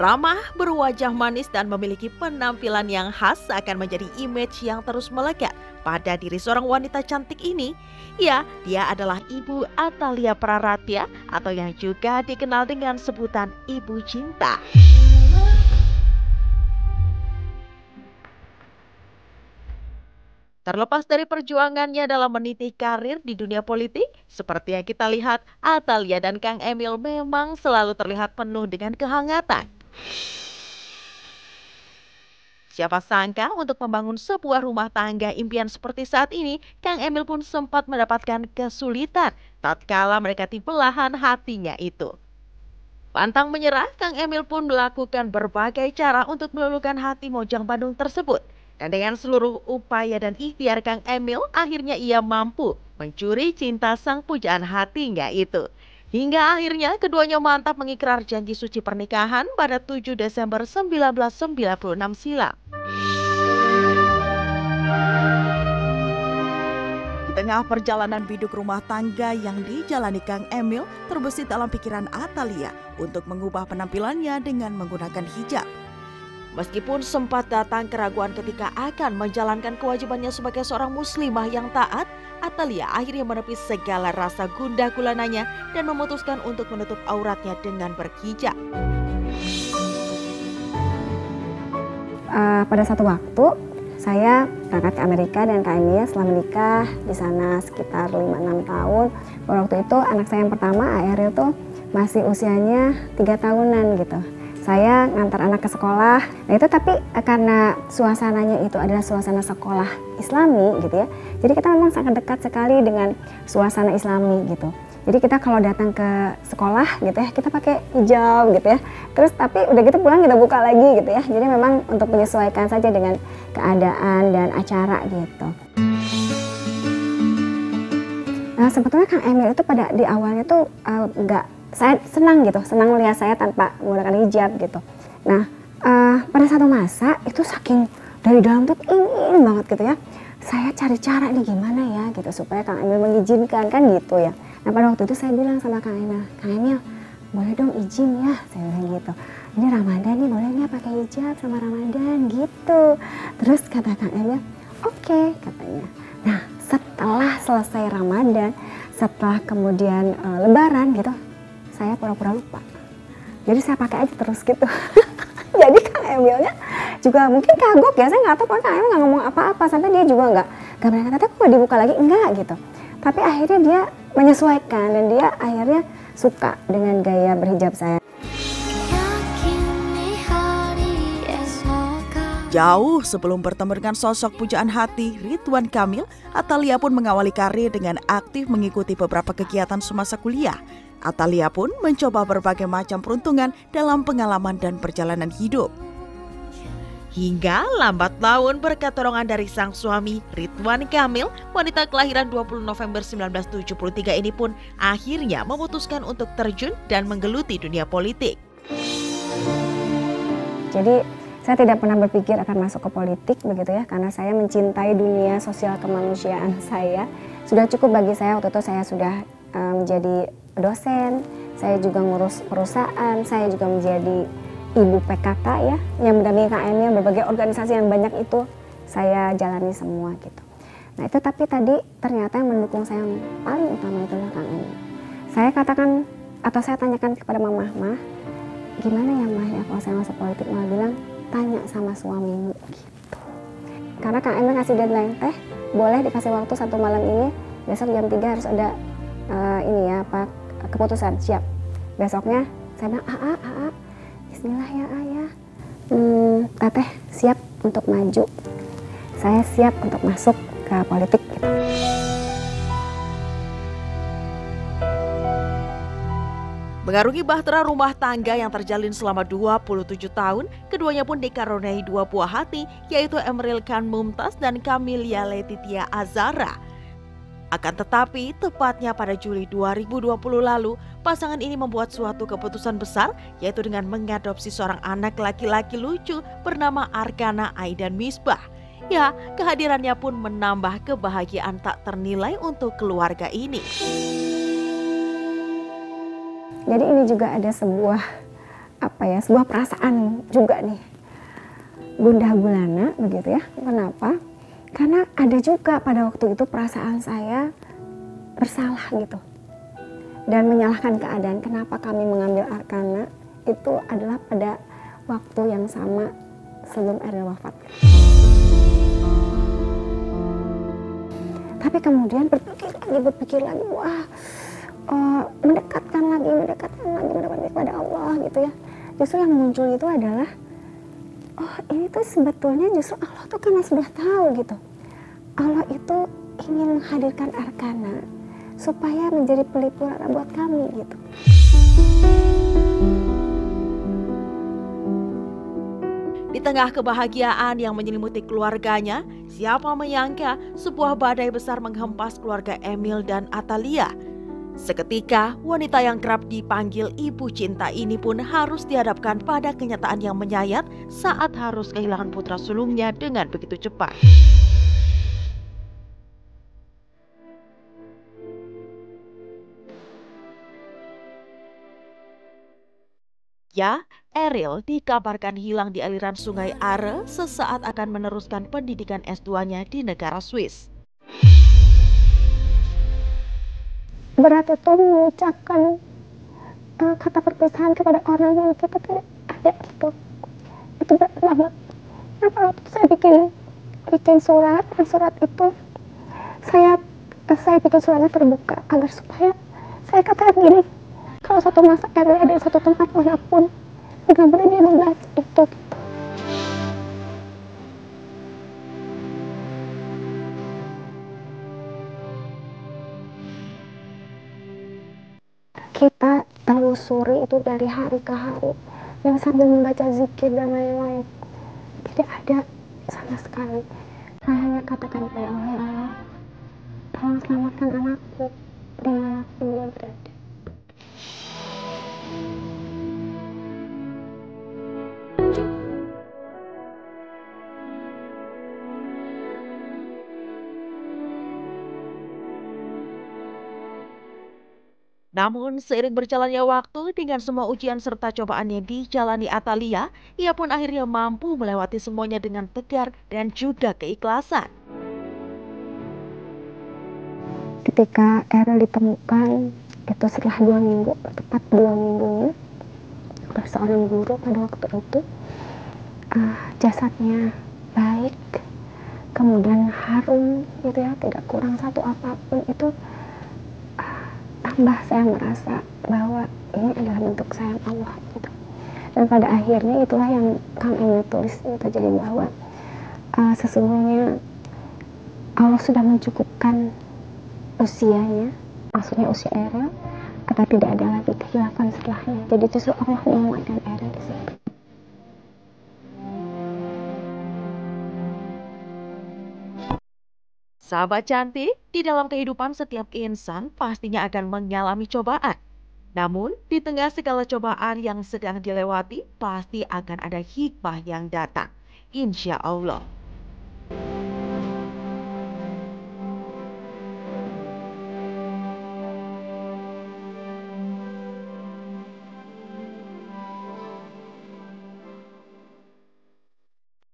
Ramah, berwajah manis dan memiliki penampilan yang khas akan menjadi image yang terus melekat pada diri seorang wanita cantik ini. Ya, dia adalah Ibu Atalia Praratya atau yang juga dikenal dengan sebutan Ibu Cinta. Terlepas dari perjuangannya dalam meniti karir di dunia politik, seperti yang kita lihat, Atalia dan Kang Emil memang selalu terlihat penuh dengan kehangatan. Siapa sangka untuk membangun sebuah rumah tangga impian seperti saat ini, Kang Emil pun sempat mendapatkan kesulitan tatkala mendekati belahan hatinya itu. Pantang menyerah, Kang Emil pun melakukan berbagai cara untuk meluluhkan hati Mojang Bandung tersebut. Dan dengan seluruh upaya dan ikhtiar Kang Emil, akhirnya ia mampu mencuri cinta sang pujaan hatinya itu. Hingga akhirnya keduanya mantap mengikrar janji suci pernikahan pada 7 Desember 1996 silam. Di tengah perjalanan biduk rumah tangga yang dijalani Kang Emil, terbesit dalam pikiran Atalia untuk mengubah penampilannya dengan menggunakan hijab. Meskipun sempat datang keraguan ketika akan menjalankan kewajibannya sebagai seorang muslimah yang taat, Atalia akhirnya menepis segala rasa gundah gulananya dan memutuskan untuk menutup auratnya dengan berhijab. Pada satu waktu, saya berangkat ke Amerika dan Kak Emil setelah menikah di sana sekitar 5-6 tahun. Waktu itu anak saya yang pertama, Ariel tuh masih usianya 3 tahunan gitu. Saya ngantar anak ke sekolah, nah itu tapi karena suasananya itu adalah suasana sekolah Islami gitu ya. Jadi kita memang sangat dekat sekali dengan suasana Islami gitu. Jadi kita kalau datang ke sekolah gitu ya, kita pakai hijab gitu ya. Terus tapi udah gitu pulang kita buka lagi gitu ya. Jadi memang untuk menyesuaikan saja dengan keadaan dan acara gitu. Nah sebetulnya Kang Emil itu pada di awalnya tuh saya senang gitu, senang melihat saya tanpa menggunakan hijab gitu. Nah, pada satu masa itu saking dari dalam tuh ingin banget gitu ya. Saya cari cara ini gimana ya gitu supaya Kang Emil mengizinkan kan gitu ya. Nah pada waktu itu saya bilang sama Kang Emil boleh dong izin ya, saya bilang gitu. Ini Ramadan nih, boleh nggak pakai hijab sama Ramadan gitu. Terus kata Kang Emil, oke, katanya. Nah setelah selesai Ramadan, setelah kemudian Lebaran gitu, saya pura-pura lupa. Jadi saya pakai aja terus gitu. Jadi Kang Emilnya juga mungkin kagok ya, saya nggak tahu Kang Emil nggak ngomong apa-apa, sampai dia juga nggak berani kata, kok dibuka lagi, enggak gitu. Tapi akhirnya dia menyesuaikan dan dia akhirnya suka dengan gaya berhijab saya. Jauh sebelum bertemu dengan sosok pujaan hati Ridwan Kamil, Atalia pun mengawali karir dengan aktif mengikuti beberapa kegiatan semasa kuliah. Atalia pun mencoba berbagai macam peruntungan dalam pengalaman dan perjalanan hidup. Hingga lambat laun berkat dorongan dari sang suami Ridwan Kamil, wanita kelahiran 20 November 1973 ini pun akhirnya memutuskan untuk terjun dan menggeluti dunia politik. Jadi saya tidak pernah berpikir akan masuk ke politik begitu ya, karena saya mencintai dunia sosial kemanusiaan saya. Sudah cukup bagi saya, waktu itu saya sudah menjadi dosen, saya juga ngurus perusahaan, saya juga menjadi ibu PKK ya, yang mendampingi Kang Emil, berbagai organisasi yang banyak itu saya jalani semua gitu. Nah itu tapi tadi ternyata yang mendukung saya yang paling utama itu adalah Kang Emil. Saya katakan atau saya tanyakan kepada Mah, gimana ya Mah ya kalau saya masuk politik? Mah bilang, tanya sama suamimu gitu. Karena Kang Emil kasih deadline, boleh dikasih waktu 1 malam ini, besok jam 3 harus ada keputusan, siap. Besoknya saya bilang, bismillah ya ayah, teteh siap untuk maju, saya siap untuk masuk ke politik gitu. Mengarungi bahtera rumah tangga yang terjalin selama 27 tahun, keduanya pun dikaruniai 2 buah hati, yaitu Emeril Khan Mumtaz dan Camelia Letitia Azara. Akan tetapi, tepatnya pada Juli 2020 lalu, pasangan ini membuat suatu keputusan besar, yaitu dengan mengadopsi seorang anak laki-laki lucu bernama Arkana Aidan Misbah. Ya, kehadirannya pun menambah kebahagiaan tak ternilai untuk keluarga ini. Jadi ini juga ada sebuah sebuah perasaan juga nih, gundah gulana begitu ya. Kenapa? Karena ada juga pada waktu itu perasaan saya bersalah gitu, dan menyalahkan keadaan kenapa kami mengambil arkana itu adalah pada waktu yang sama sebelum Ariel wafat. Tapi kemudian berpikir lagi, wah, mendekatkan lagi kepada Allah gitu ya. Justru yang muncul itu adalah, oh ini tuh sebetulnya justru Allah tuh karena sudah tahu gitu, Allah itu ingin menghadirkan arkana supaya menjadi pelipur buat kami gitu. Di tengah kebahagiaan yang menyelimuti keluarganya, siapa menyangka sebuah badai besar menghempas keluarga Emil dan Atalia. Seketika, wanita yang kerap dipanggil ibu cinta ini pun harus dihadapkan pada kenyataan yang menyayat saat harus kehilangan putra sulungnya dengan begitu cepat. Ya, Ariel dikabarkan hilang di aliran sungai Are sesaat akan meneruskan pendidikan S2-nya di negara Swiss. Berat itu mengucapkan kata perpisahan kepada orang yang kita tidak ada gitu. Itu berat banget. Maka waktu saya bikin surat, dan surat itu saya bikin suratnya terbuka agar supaya saya katakan gini, kalau satu masa Ariel ada di satu tempat manapun, benar-benar dia membahas itu. Kita telusuri itu dari hari ke hari, dan sambil membaca zikir dan lain-lain, tidak ada sama sekali. Saya hanya katakan kepada Allah, tolong selamatkan anakku dimanapun dia berada. Namun, seiring berjalannya waktu dengan semua ujian serta cobaan yang dijalani Atalia, ia pun akhirnya mampu melewati semuanya dengan tegar dan juga keikhlasan. Ketika Ariel ditemukan, itu setelah 2 minggu, tepat 2 minggunya, oleh seorang guru pada waktu itu, jasadnya baik, kemudian harum gitu ya, tidak kurang satu apapun. Itu tambah saya merasa bahwa ini adalah bentuk sayang Allah gitu. Dan pada akhirnya itulah yang Kang Emil tulis itu, jadi bahwa sesungguhnya Allah sudah mencukupkan usianya, maksudnya usia Ariel, karena tidak ada lagi kehilafan setelahnya. Jadi justru Allah menguatkan Ariel di sini. Sahabat cantik, di dalam kehidupan setiap insan pastinya akan mengalami cobaan. Namun, di tengah segala cobaan yang sedang dilewati, pasti akan ada hikmah yang datang. Insya Allah.